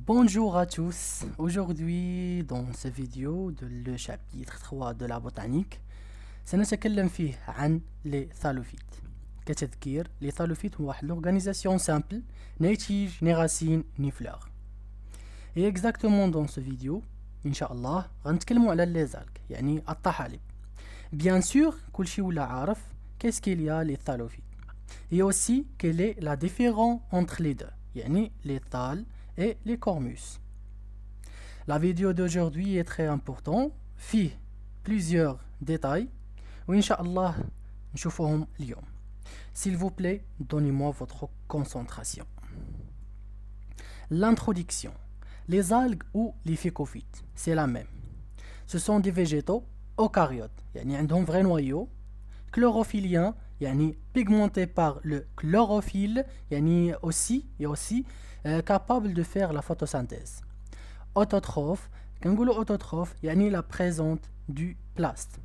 Bonjour à tous. Aujourd'hui, dans cette vidéo de le chapitre 3 de la botanique, سنتكلم فيه عن les thallophytes. كتذكير les thallophytes هو واحد l'organisation simple, ni tige, ni racine, ni fleurs. Et exactement dans cette vidéo, Inch'Allah, غنتكلموا على les algues, يعني الطحالب. Bien sûr, كل شيء ولا عارف qu'est-ce qu'il y a les thallophytes. Et aussi, quelle est la différence entre les deux, يعني les thalles et les cormus. La vidéo d'aujourd'hui est très importante, فيه plusieurs détails وإنشاءالله نشوفهم اليوم. S'il vous plaît, donnez-moi votre concentration. L'introduction. Les algues ou les phycophytes, c'est la même. Ce sont des végétaux eucaryotes, يعني عندهم vrai noyau, chlorophylliens, يعني pigmentés par le chlorophylle, يعني aussi capable de faire la photosynthèse. Autotrophes, كنقولوا autotrophes, يعني la présente du plast.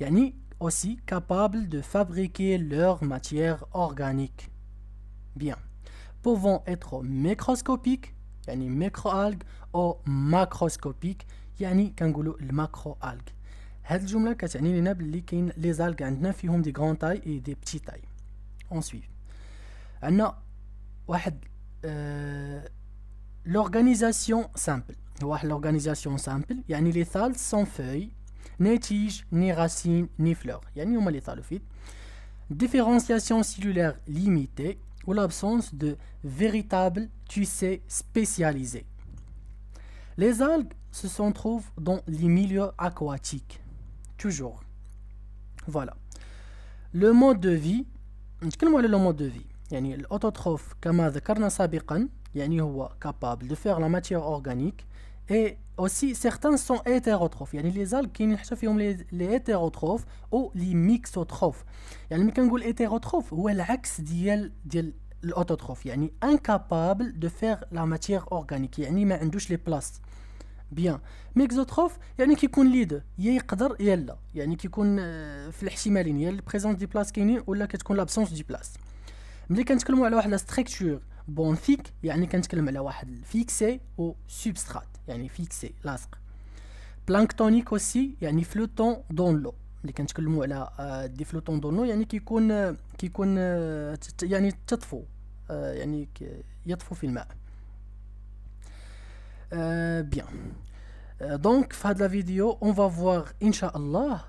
يعني aussi capable de fabriquer leur matière organique. Bien. Pouvant être microscopiques, يعني microalgues, ou macroscopiques, يعني كنقولوا الماكروalgues. هذه الجملة كتعني لنا بلي كاين لي زالغ عندنا فيهم دي غران تاي اي دي بتي تاي. Ensuite, عندنا واحد l'organisation simple. L'organisation simple, يعني les thalles sans feuilles, ni tiges, ni racines, ni fleurs. يعني هما les thallophytes. Différenciation cellulaire limitée ou l'absence de véritables tissus spécialisés. Les algues se trouvent dans les milieux aquatiques. Toujours. Voilà. Le mode de vie. نتكلموا على le mode de vie. يعني l'autotrophe كما ذكرنا سابقا يعني هو capable de faire la matière organique et aussi certains sont hétérotrophes يعني les algues كاينين حتى فيهم les hétérotrophes ou les mixotrophes. يعني ملي كنقول hétérotrophe هو العكس ديال l'autotrophe يعني incapable de faire la matière organique يعني ما عندوش les places. بيان ميكزوتروف يعني كيكون لي دو يا يقدر يا لا يعني كيكون في الاحتمالين يا البريزونس دي بلاص كاينين ولا كتكون لابسونس دي بلاص. ملي كنتكلموا على واحد لا ستركتور بونفيك يعني كنتكلم على واحد الفيكسي او سوبسترات يعني فيكسي لاصق. بلانكتونيك اوسي يعني فلوتون دون لو ملي كنتكلموا على دي فلوتون دون لو يعني كيكون يعني تطفو يعني يطفو في الماء. Bien. Donc, fin de la vidéo, on va voir, Inch'Allah,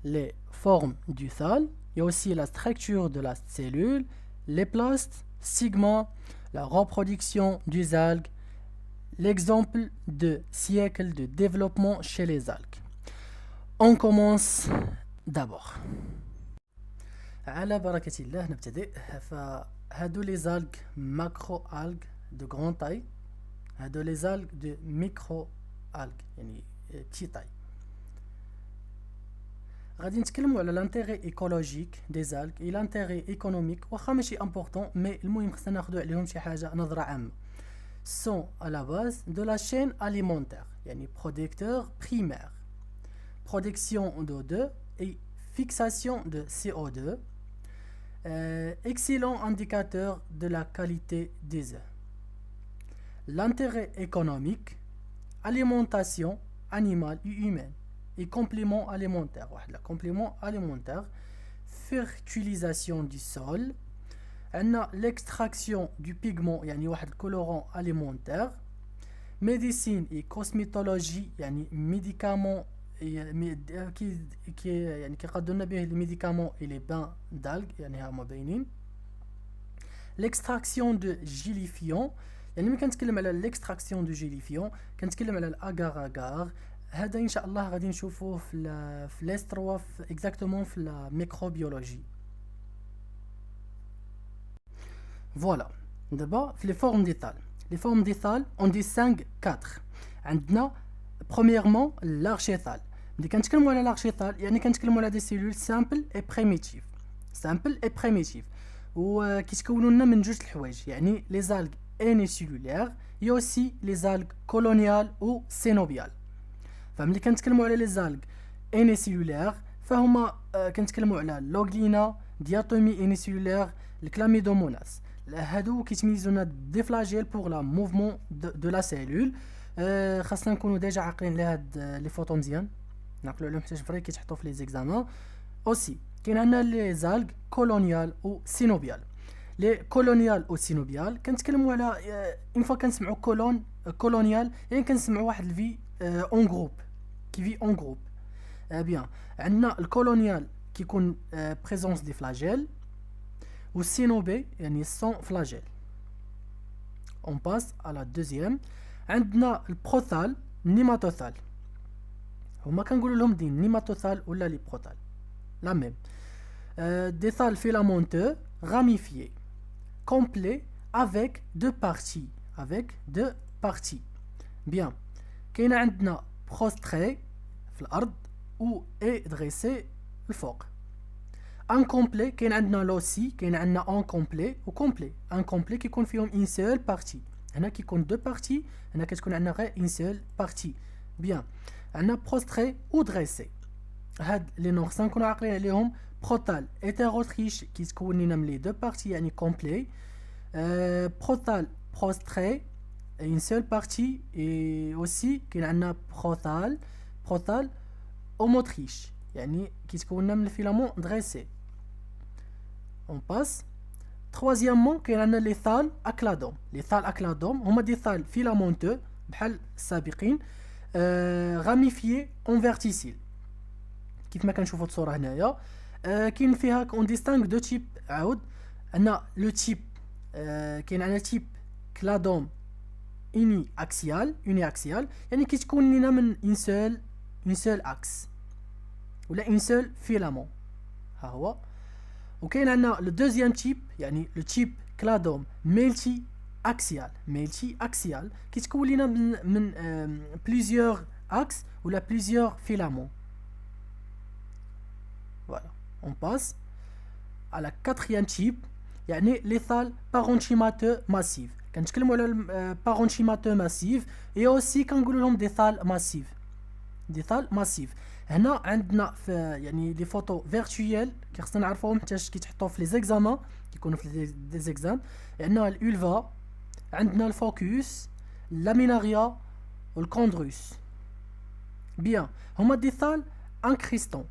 les formes du thal. Il y a aussi la structure de la cellule, les plastes, sigma, la reproduction des algues, l'exemple de siècle de développement chez les algues. On commence d'abord. على بركة الله نبتدئ. فهادو les algues macro-algues de grande taille. هادو les algues de micro-algues يعني petite taille. غادي نتكلموا على l'intérêt écologique des algues et l'intérêt économique واخا ماشي important mais المهم خصنا ناخذوا عليهم شي حاجة نظرة عامة. sont à la base de la chaîne alimentaire يعني producteur primaire. Production d'O2 et fixation de CO2. Excellent indicateur de la qualité des œufs. L'intérêt économique, alimentation animale et humaine et complément alimentaire. Complément alimentaire, fertilisation du sol, l'extraction du pigment, يعني واحد colorant alimentaire, médecine et cosmétologie, يعني médicaments يعني كيقدرنا به les médicaments et les bains d'algues يعني هما باينين. L'extraction de gélifiants يعني ملي كنتكلم على l'extraction du gélifiant كنتكلم على الاغار اغار. هذا ان شاء الله غادي نشوفوه في الاستروا اكزاكتومون في الميكروبيولوجي. فوالا دابا في لي فورم دي ثال. لي فورم دي ثال اون ديسانغ 4. عندنا premièrement l'archéthal. ملي كنتكلموا على l'archéthal يعني كنتكلموا على دي سيلول سامبل اي بريميتيف. سامبل اي بريميتيف وكيتكونوا لنا من جوج الحوايج يعني لي زالغ unicellulaires et aussi les algues coloniales ou cénobiales. فملي كنتكلموا على les algues unicellulaires فهما كنتكلموا على لوغلينا دياتومي unicellulaire الكلاميدوموناس هادو كيتميزونا دي فلاجيل بور لا موفمون دو لا سيلول. خاصنا نكونوا ديجا عاقلين على هاد لي فوتو مزيان، نعقلوا عليهم حيت فري كيتحطوا في لي زيكزامان. اوسي كاين عندنا لي زالغ كولونيال و سينوبيال. لي كولونيال و سينوبيال كنتكلموا على اون فوا كنسمعوا كولونيال يعني كنسمعوا واحد الفي اون جروب كي في اون جروب. بيان عندنا الكولونيال كيكون بريزونس دي فلاجيل و سينوبي يعني سون فلاجيل. اون باس على دوزيام. عندنا البروثال نيماتوثال، هما كنقولوا لهم دي نيماتوثال ولا لي بروثال لا ميم. دي ثال filamenteux ramifiés complet avec deux parties. Bien. كاين عندنا prostré في الارض و dressé الفوق. incomplet كاين عندنا لوسي، كاين عندنا incomplet و complet. incomplet كيكون فيهم une seule partie، هنا كيكون deux parties، هنا كتكون عندنا غير une seule partie. bien عندنا prostré و dressé. هاد لي نوع خصنا نكونوا عاقلين عليهم. بروتال hétérotriche كيتكون لنا من لي دو بارتي يعني complet. بروتال prostré une seule partie. et aussi كاين عندنا بروتال homotriche يعني كيتكون لنا من الفيلامون dressé. on passe. troisièmement كاين عندنا لي ثال اكلادوم. لي ثال اكلادوم هما دي ثال filamenteux بحال السابقين ramifiés en verticille كيف ما كنشوفوا الصوره هنايا. كاين فيها اون ديستانغ دو تيب. عاود عندنا لو تيب كاين عندنا تيب كلادوم اوني اكسيال يعني كتكون لنا من اون سول اكس ولا اون سول فيلامون ها هو. وكاين عندنا لو دوزيام تيب يعني لو تيب كلادوم ميلتي اكسيال كتكون لنا من بليزيور اكس ولا بليزيور فيلامون. Voilà, on passe à la quatrième type يعني les thales parenchymateux massifs. كنتكلموا على parenchymateux massifs et aussi كنقولوا لهم des thales massifs. هنا عندنا في يعني لي فوتو فيرتويال خصنا نعرفوهم حيت كيتحطوا في لي زيكزامان كيكونوا في لي زيكزام. عندنا الالفا، عندنا الفوكوس، اللاميناريا والكوندروس. بيان هما دي ثال انكريستون.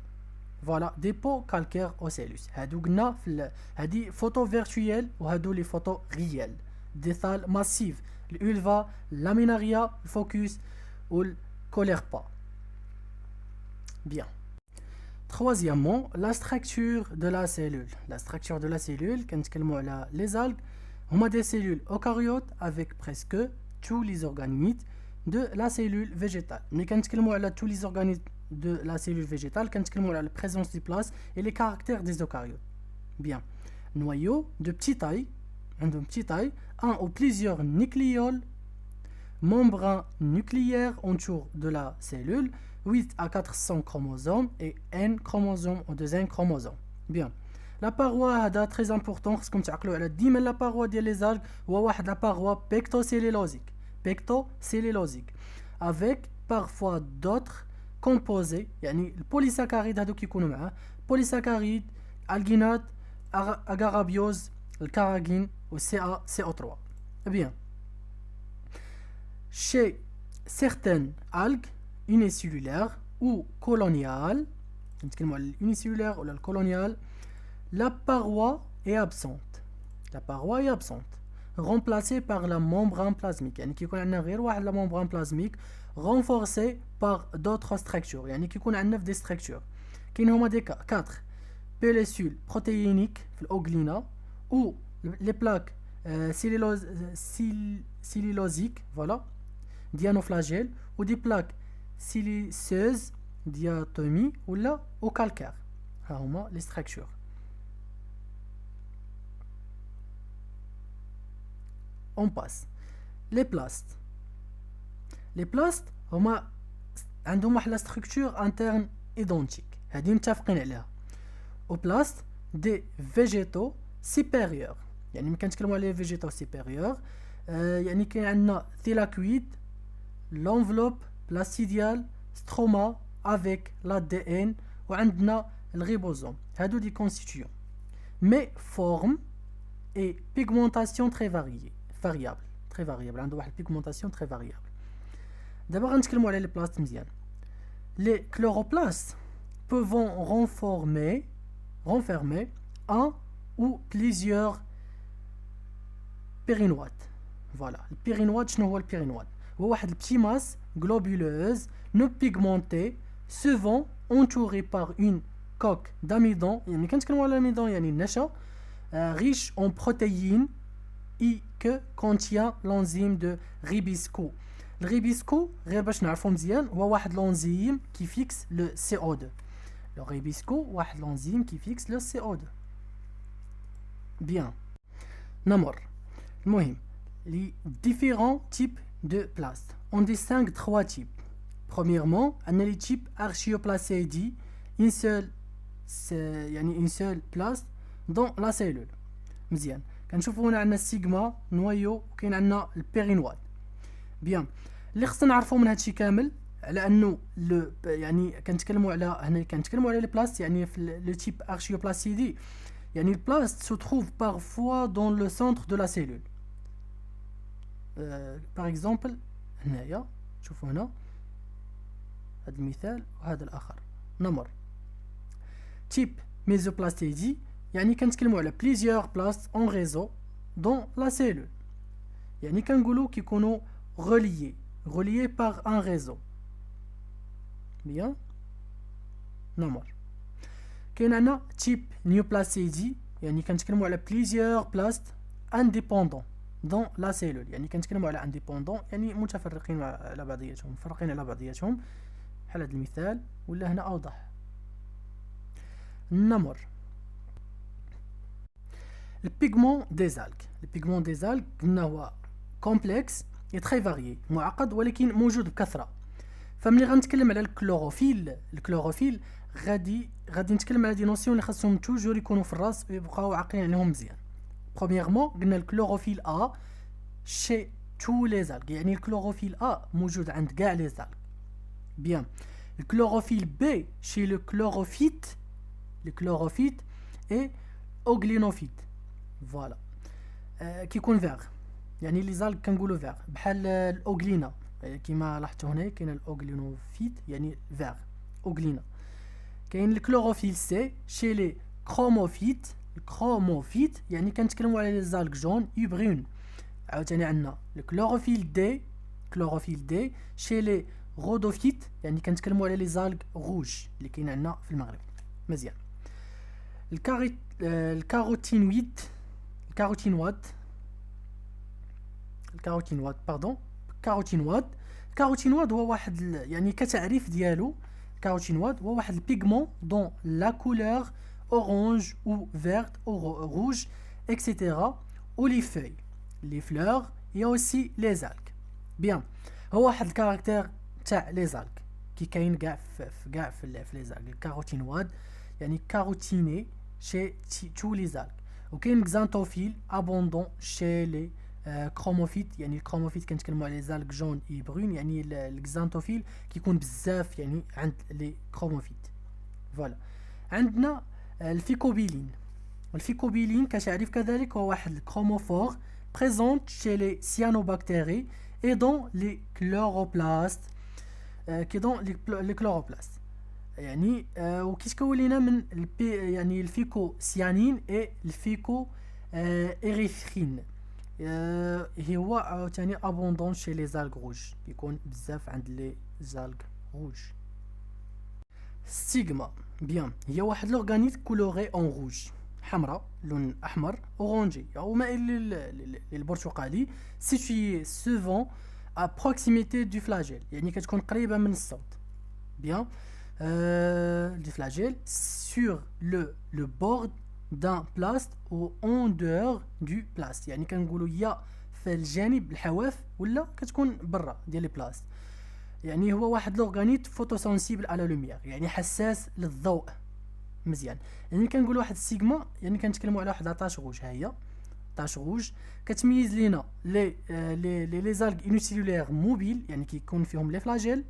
فوالا دي بو كالكير اوسيلوس. هادو قلنا في هادي فوتو فيرتويال وهادو لي فوتو ريال. دي ثال ماسيف الالفا، اللاميناريا، الفوكوس والكوليربا. Bien. Troisièmement, la structure de la cellule. La structure de la cellule, كنتكلموا على les algues, هما des cellules eucaryotes avec presque tous les organomides de la cellule végétale. Mais كنتكلموا على tous les organomides de la cellule végétale, كنتكلموا على la présence du place et les caractères des eucaryotes. Bien. Noyau de petite taille, un ou plusieurs nucléoles, membrane nucléaire autour de la cellule, 8 à 400 chromosomes et N chromosomes au deuxième chromosome. Bien. La paroi هذا très important خصكم تعقلوا على ديما لا paroi ديال لي زالغ هو واحد لا paroi pectocellulosique avec parfois d'autres composés يعني البوليساكاريد هادو كيكونوا معاه بوليساكاريد الجينات اغارابيوز الكاراغين و CO3. Bien. Chez certaines algues unicellulaires ou coloniales, unicellulaire ou coloniale, la paroi est absente. Remplacée par la membrane plasmique. يعني كيكون عندنا غير واحد la membrane plasmique renforcée par d'autres structures. يعني كيكون عندنا في des structures. كاين هما دي 4 pellicules protéiniques في الأوغلينا ou les plaques cellulosiques, voilà, dianoflagelles ou des plaques siliceuses diatomie ou là au calcaire. ها هما les structures. On passe. Les plastes. Les plastes هما عندهم واحد la structure interne identique. هادي متفقين عليها. Au plastes des végétaux supérieurs. يعني ملي كنتكلموا على les végétaux supérieurs يعني كاين عندنا thylakoïde, l'enveloppe placidiale, stroma avec l'ADN وعندنا الريبوزوم. هادو دي constituants mais forment et pigmentation très variable. Très variable. عنده واحد pigmentation très variable. دابا غنتكلموا على les plastes مزيان. Les chloroplastes peuvent renfermer un ou plusieurs périnoïdes. Voilà. Le périnoïde, شنو هو البيرينويد؟ هو واحد البتي ماس globuleuse non pigmentée souvent entourée par une coque d'amidon. يعني كنتكلموا على الاميدون يعني النشا riche en protéines et que contient l'enzyme de Ribisco. Le Ribisco, غير باش نعرفو مزيان هو واحد l'enzyme qui fixe le CO2. Le Ribisco واحد l'enzyme qui fixe le CO2. Bien. نمر. المهم les différents types de plastes. On distingue 3 types. Premièrement, on a les types archioplacéidie, une seule plaste dans la cellule. مزيان. كنشوفوا هنا عندنا السيغما نويو وكاين عندنا البيرينواد. بيان. اللي خصنا نعرفوا من هادشي كامل على انه يعني كنتكلموا على لي بلاست يعني في لو تيب archioplacéidie. يعني البلاست se trouve parfois dans le centre de la cellule. par exemple هنايا شوفوا هنا هذا المثال وهذا الاخر. نمر type mésoplastéidie يعني كنتكلموا على plusieurs plastes en réseau dans la cellule. يعني كنقولوا كيكونوا reliés par un réseau. Bien. نمر كاين عندنا type néoplastéidie يعني كنتكلموا على plusieurs plastes indépendants dans la cellule. يعني كنتكلموا على indépendants يعني متفرقين على بعضياتهم مفرقين على بعضياتهم بحال هذا المثال ولا هنا اوضح. نمر البيغمون des algues. البيغمون des algues قلنا هو كومبلكس et très varié معقد ولكن موجود بكثرة. فملي غنتكلم على الكلوروفيل غادي نتكلم على دي نوسيون اللي خاصهم توجور يكونوا في الراس ويبقاو عاقلين عليهم مزيان. Premièrement, قلنا الكلوروفيل A chez tous les algues. يعني الكلوروفيل A موجود عند كاع les algues. Bien. الكلوروفيل B chez le chlorophyte et اوغلينوفيت. فوالا. كيكون فيغ. يعني لي زالغ كنقولوا فيغ بحال الاوغلينا كيما لاحظتوا هنا كاين الاوغلينوفيت يعني فيغ اوغلينا. كاين الكلوروفيل سي شي لي كروموفيت. الكروموفيت يعني كنتكلموا على لي زالغ جون اي برون. عاوتاني عندنا الكلوروفيل دي شي لي رودوفيت يعني كنتكلموا على لي زالغ روج اللي كاين عندنا في المغرب. مزيان. الكاروتينواد هو واحد يعني كتعريف ديالو. الكاروتينواد هو واحد البيغمون دون لا كولور orange ou verte ou rouge etc. ou les feuilles, les fleurs et aussi les algues. Bien. هو واحد الكاركتير تاع les algues كي كاين كاع في les algues. الكاروتينواد يعني كاروتيني chez tous les algues. وكاين xanthophylle abondant chez les كروموفيت. يعني الكروموفيت كنتكلموا على les algues جون اي برون يعني الxanthophylle كيكون بزاف يعني عند لي كروموفيت. فوالا. عندنا الفيكوبيلين كتعريف كذلك هو واحد الكروموفور présente chez les cyanobactéries et dans les chloroplastes les chloroplastes. يعني وكيتكون لينا من يعني الفيكوسيانين et الفيكو إريثرين. هو عاوتاني abondant chez les algues rouges كيكون بزاف عند لي زالغ روج. ستيغما بيان هي واحد لورغانيزم كولوري اون روج حمراء لون احمر اورانجي او مائل للبرتقالي سيتوي سوفون ا بروكسيميتي دو فلاجيل يعني كتكون قريبه من الصوت. بيان دو فلاجيل سور لو بورد دان بلاست او اون دور دو بلاست يعني كنقولوا يا في الجانب الحواف ولا كتكون برا ديال لي بلاست. يعني هو واحد لورغانيت فوتوسنسيبل على لوميير يعني حساس للضوء. مزيان. يعني كنقول واحد السيغما يعني كنتكلموا على واحد لاطاش روج. ها هي طاش روج كتميز لينا لي زالغ انوسيلولير موبيل يعني كيكون فيهم لي فلاجيل.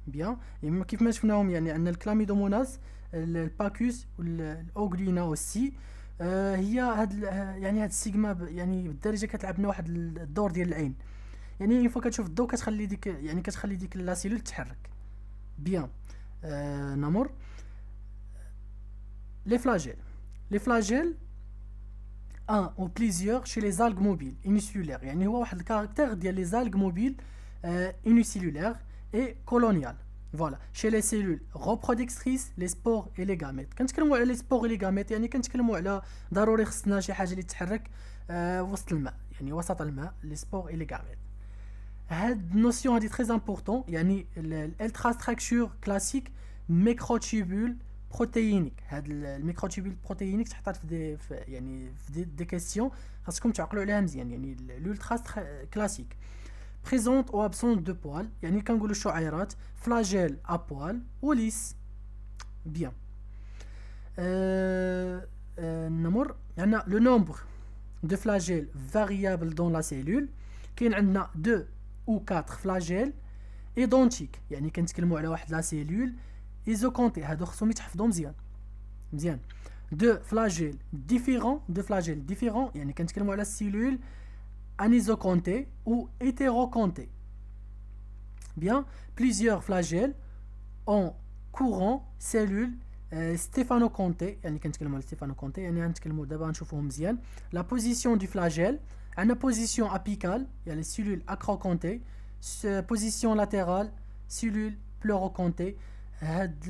بيان يعني كيف ما شفناهم يعني عندنا الكلاميدوموناس الباكوس والاوغلينا اوسي هي يعني هاد السيجما يعني بالدارجه كتلعب لنا واحد الدور ديال العين. يعني اون فوا كتشوف الضوء كتخلي ديك يعني كتخلي ديك لا سيلول تتحرك. بيان. نمر لي فلاجيل. لي فلاجيل ان او بليزيور شي لي زالغ موبيل يونيسيلولير، يعني هو واحد الكاركتير ديال لي زالغ موبيل يونيسيلولير اي كولونيال. فوالا شي لي سيلول ريبرودكتريس لي سبور اي لي غاميت. كنتكلموا على لي سبور اي لي غاميت، يعني كنتكلموا على ضروري خصنا شي حاجه اللي تتحرك وسط الماء، يعني وسط الماء لي سبور اي لي غاميت. هاد النوسيون هادي تري امبورطون، يعني الالترا ستراكشور كلاسيك ميكروتوبول بروتيينيك. هاد الميكروتوبول بروتيينيك تحطات في يعني في دي كيسيون خاصكم تعقلوا عليها مزيان. يعني الالترا كلاسيك بريزونت او ابسونت دو بوال، يعني كنقولوا الشعيرات فلاجيل ا بوال وليس. بيان. نمر عندنا لو نومبر دو فلاجيل فاريابل دون لا سيلول. كاين عندنا 2 ou 4 فلاجيل ايدونتيك، يعني كنتكلموا على واحد لا سيلول ايزوكونتي. هادو خصهم يتحفظوا مزيان مزيان. 2 فلاجيل ديفيرون. 2 فلاجيل ديفيرون يعني كنتكلموا على السيلول انيزوكونتي ou hétéroconté. Bien, plusieurs flagelles en courant cellules stéphanocontées. يعني كنتكلموا على stéphanocontées، يعني غنتكلموا دابا نشوفوهم مزيان. La position du flagelle عندنا position apicale يعني cellules acrocontées، position latérale cellules pleurocontées. هاد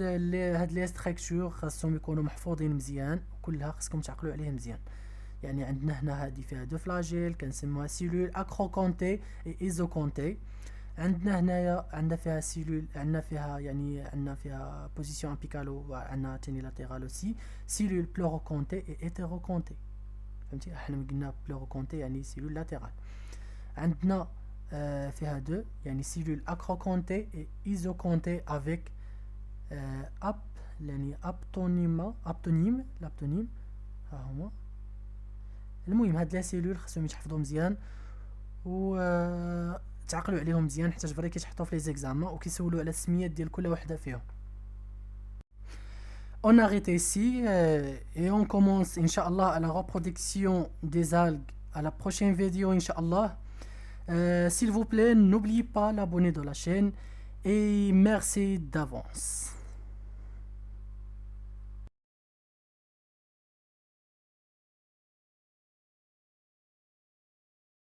لي ستراكشور خاصهم يكونوا محفوظين مزيان، وكلها خاصكم تعقلوا عليها مزيان. يعني عندنا هنا هذه فيها 2 فلاجيل كنسموها سيلول اكروكونتي اي ايزوكونتي. عندنا هنايا عندنا فيها سيلول، عندنا فيها يعني عندنا فيها بوزيسيون ابيكال، وعندنا ثاني لاتيرال اوسي سيلول بلوروكونتي اي هيتيروكونتي. فهمتي؟ حنا قلنا بلوروكونتي يعني سيلول لاتيرال. عندنا فيها 2 يعني سيلول اكروكونتي اي ايزوكونتي افيك اب يعني ابتونيم ها هما. المهم هاد لا سيلول خصهم يتحفظوا مزيان و تعقلوا عليهم مزيان، حيت فري كيتحطوا في لي زيكزامان وكيسولوا على السميات ديال كل وحده فيهم. On arrête ici et on commence Inch'Allah à la reproduction des algues à la prochaine vidéo Inch'Allah. S'il vous plaît, n'oubliez pas d'abonner de la chaîne et merci d'avance.